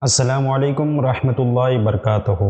السلام علیکم ورحمۃ اللہ وبرکاتہ۔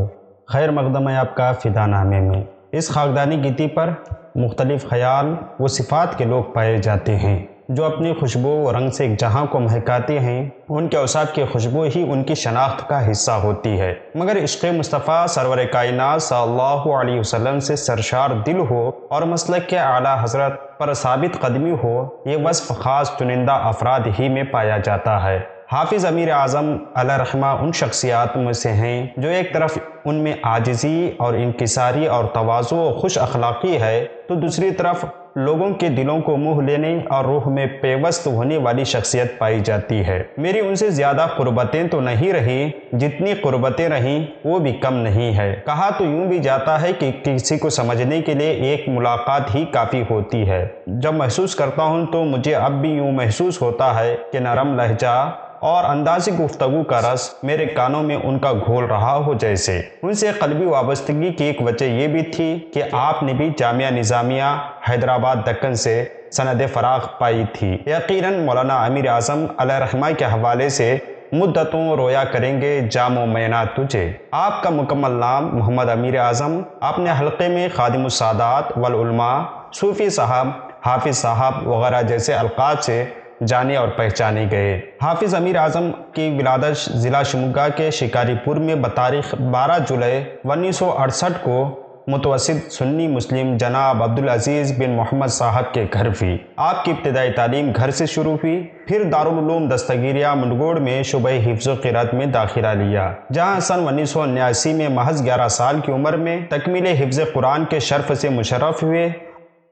خیر مقدم ہے آپ کا فدا نامے میں۔ اس خاکدانی گیتی پر مختلف خیال و صفات کے لوگ پائے جاتے ہیں جو اپنی خوشبو و رنگ سے ایک جہاں کو مہکاتے ہیں۔ ان کے اوصاف کی خوشبو ہی ان کی شناخت کا حصہ ہوتی ہے، مگر عشق مصطفیٰ سرور کائنات صلی اللہ علیہ وسلم سے سرشار دل ہو اور مسلک کے اعلیٰ حضرت پر ثابت قدمی ہو، یہ وصف خاص چنندہ افراد ہی میں پایا جاتا ہے۔ حافظ امیر اعظم علیہ رحمہ ان شخصیات میں سے ہیں جو ایک طرف ان میں عاجزی اور انکساری اور تواضع و خوش اخلاقی ہے، تو دوسری طرف لوگوں کے دلوں کو موہ لینے اور روح میں پیوست ہونے والی شخصیت پائی جاتی ہے۔ میری ان سے زیادہ قربتیں تو نہیں رہی، جتنی قربتیں رہیں وہ بھی کم نہیں ہے۔ کہا تو یوں بھی جاتا ہے کہ کسی کو سمجھنے کے لیے ایک ملاقات ہی کافی ہوتی ہے۔ جب محسوس کرتا ہوں تو مجھے اب بھی یوں محسوس ہوتا ہے کہ نرم لہجہ اور انداز گفتگو کا رس میرے کانوں میں ان کا گھول رہا ہو جیسے۔ ان سے قلبی وابستگی کی ایک وجہ یہ بھی تھی کہ آپ نے بھی جامعہ نظامیہ حیدرآباد دکن سے سند فراغ پائی تھی۔ یقیناً مولانا امیر اعظم علیہ رحمہ کے حوالے سے مدتوں رویا کریں گے جام و مینا تجھے۔ آپ کا مکمل نام محمد امیر اعظم اپنے حلقے میں خادم السادات والعلماء، صوفی صاحب، حافظ صاحب وغیرہ جیسے القاب سے جانے اور پہچانے گئے۔ حافظ امیر اعظم کی ولادت ضلع شموگا کے شکاری پور میں بتاریخ 12 جولائی 1968 کو متوسط سنی مسلم جناب عبدالعزیز بن محمد صاحب کے گھر ہوئی۔ آپ کی ابتدائی تعلیم گھر سے شروع ہوئی، پھر دارالعلوم دستگیریہ منڈگوڑ میں شعبہ حفظ و قرأت میں داخلہ لیا، جہاں سن 1979 میں محض 11 سال کی عمر میں تکمیل حفظ قرآن کے شرف سے مشرف ہوئے۔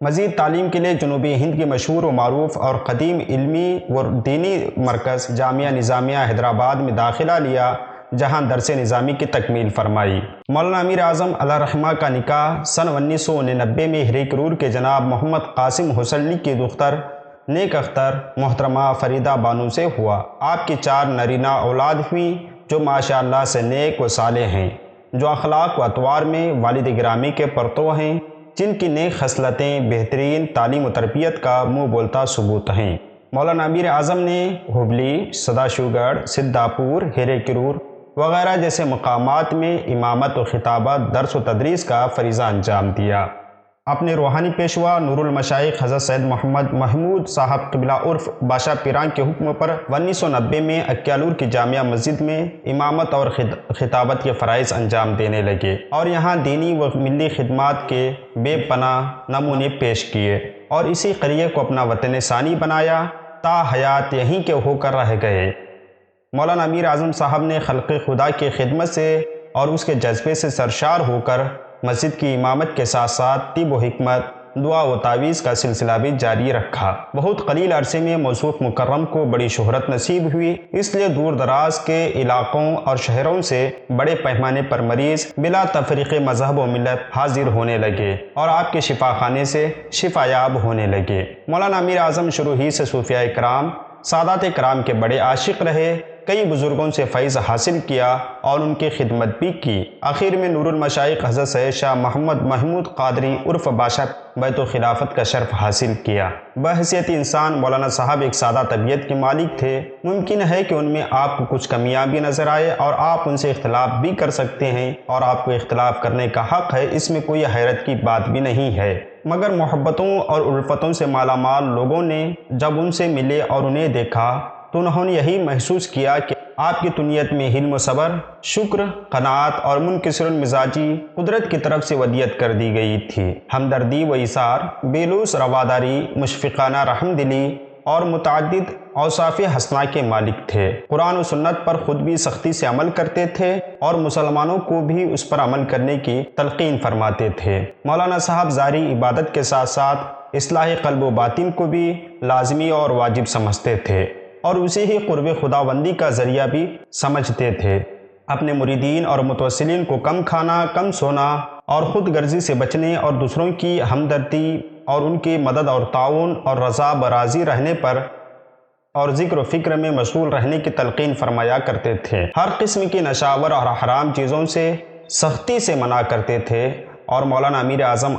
مزید تعلیم کے لیے جنوبی ہند کی مشہور و معروف اور قدیم علمی و دینی مرکز جامعہ نظامیہ حیدرآباد میں داخلہ لیا، جہاں درس نظامی کی تکمیل فرمائی۔ مولانا امیر اعظم علیہ رحمہ کا نکاح سن 1999 میں ہری کرور کے جناب محمد قاسم حسنی کی دختر نیک اختر محترمہ فریدہ بانو سے ہوا۔ آپ کی 4 نرینہ اولاد ہوئیں جو ماشاء اللہ سے نیک و صالح ہیں، جو اخلاق و اطوار میں والد گرامی کے پرتو ہیں، جن کی نیک خصلتیں بہترین تعلیم و تربیت کا منہ بولتا ثبوت ہیں۔ مولانا امیر اعظم نے ہبلی، سداشو گڑھ، سدھاپور، ہیرے کرور وغیرہ جیسے مقامات میں امامت و خطابت، درس و تدریس کا فریضہ انجام دیا۔ اپنے روحانی پیشوا نور المشائخ حضرت سید محمد محمود صاحب قبلہ عرف بادشاہ پیران کے حکم پر 1990 میں اکیالور کی جامعہ مسجد میں امامت اور خطابت کے فرائض انجام دینے لگے اور یہاں دینی و ملی خدمات کے بے پناہ نمونے پیش کیے اور اسی قریے کو اپنا وطن ثانی بنایا، تا حیات یہیں کے ہو کر رہ گئے۔ مولانا امیر اعظم صاحب نے خلق خدا کی خدمت سے اور اس کے جذبے سے سرشار ہو کر مسجد کی امامت کے ساتھ ساتھ طب و حکمت، دعا و تعویذ کا سلسلہ بھی جاری رکھا۔ بہت قلیل عرصے میں موصوف مکرم کو بڑی شہرت نصیب ہوئی، اس لیے دور دراز کے علاقوں اور شہروں سے بڑے پیمانے پر مریض بلا تفریق مذہب و ملت حاضر ہونے لگے اور آپ کے شفا خانے سے شفا یاب ہونے لگے۔ مولانا امیر اعظم شروع ہی سے صوفیاء کرام، سادات کرام کے بڑے عاشق رہے، کئی بزرگوں سے فیض حاصل کیا اور ان کی خدمت بھی کی۔ آخر میں نور المشائخ حضرت سید شاہ محمد محمود قادری عرف بادشاہ بیت و خلافت کا شرف حاصل کیا۔ بحیثیت انسان مولانا صاحب ایک سادہ طبیعت کے مالک تھے۔ ممکن ہے کہ ان میں آپ کو کچھ کمیاں بھی نظر آئے اور آپ ان سے اختلاف بھی کر سکتے ہیں، اور آپ کو اختلاف کرنے کا حق ہے، اس میں کوئی حیرت کی بات بھی نہیں ہے، مگر محبتوں اور الفتوں سے مالا مال لوگوں نے جب ان سے ملے اور انہیں دیکھا تو انہوں نے یہی محسوس کیا کہ آپ کی طنیت میں حلم و صبر، شکر، قناعت اور منکسر المزاجی قدرت کی طرف سے ودیت کر دی گئی تھی۔ ہمدردی و ایثار، بےلوث رواداری، مشفقانہ رحم دلی اور متعدد اوصاف حسنہ کے مالک تھے۔ قرآن و سنت پر خود بھی سختی سے عمل کرتے تھے اور مسلمانوں کو بھی اس پر عمل کرنے کی تلقین فرماتے تھے۔ مولانا صاحب ظاہری عبادت کے ساتھ ساتھ اصلاح قلب و باطن کو بھی لازمی اور واجب سمجھتے تھے اور اسے ہی قرب خداوندی کا ذریعہ بھی سمجھتے تھے۔ اپنے مریدین اور متوسلین کو کم کھانا، کم سونا اور خود غرضی سے بچنے اور دوسروں کی ہمدردی اور ان کی مدد اور تعاون اور رضا براضی رہنے پر اور ذکر و فکر میں مشغول رہنے کی تلقین فرمایا کرتے تھے۔ ہر قسم کی نشاور اور حرام چیزوں سے سختی سے منع کرتے تھے اور مولانا امیر اعظم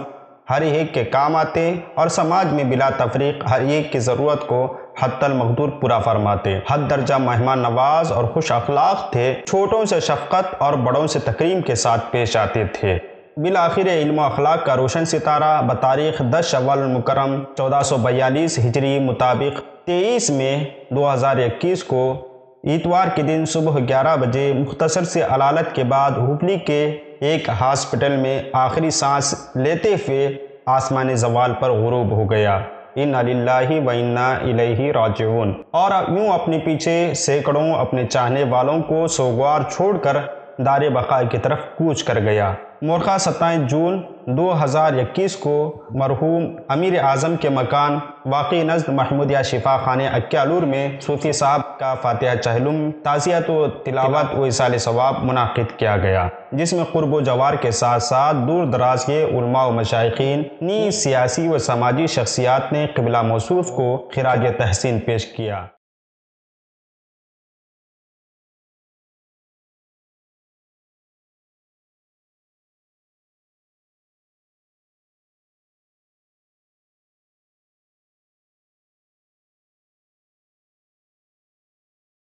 ہر ایک کے کام آتے اور سماج میں بلا تفریق ہر ایک کی ضرورت کو حتی المقدور پورا فرماتے، حد درجہ مہمان نواز اور خوش اخلاق تھے، چھوٹوں سے شفقت اور بڑوں سے تکریم کے ساتھ پیش آتے تھے۔ بالآخر علم و اخلاق کا روشن ستارہ بتاریخ 10 شوال المکرم 1442 ہجری مطابق 23 مئی 2021 کو اتوار کے دن صبح 11 بجے مختصر سے علالت کے بعد ہبلی کے ایک ہاسپٹل میں آخری سانس لیتے ہوئے آسمان زوال پر غروب ہو گیا۔ انا للہ و انا الیہ راجعون۔ اور یوں اپنے پیچھے سینکڑوں اپنے چاہنے والوں کو سوگوار چھوڑ کر دار بقا کی طرف کوچ کر گیا۔ مورخہ 27 جون 2021 کو مرحوم امیر اعظم کے مکان واقع نزد محمودیہ شفا خانہ اکیالور میں صوفی صاحب کا فاتحہ چہلم، تعزیت و تلاوت و ایصال ثواب منعقد کیا گیا، جس میں قرب و جوار کے ساتھ ساتھ دور دراز کے علماء و مشائخین، نیز سیاسی و سماجی شخصیات نے قبلہ موصوف کو خراج تحسین پیش کیا۔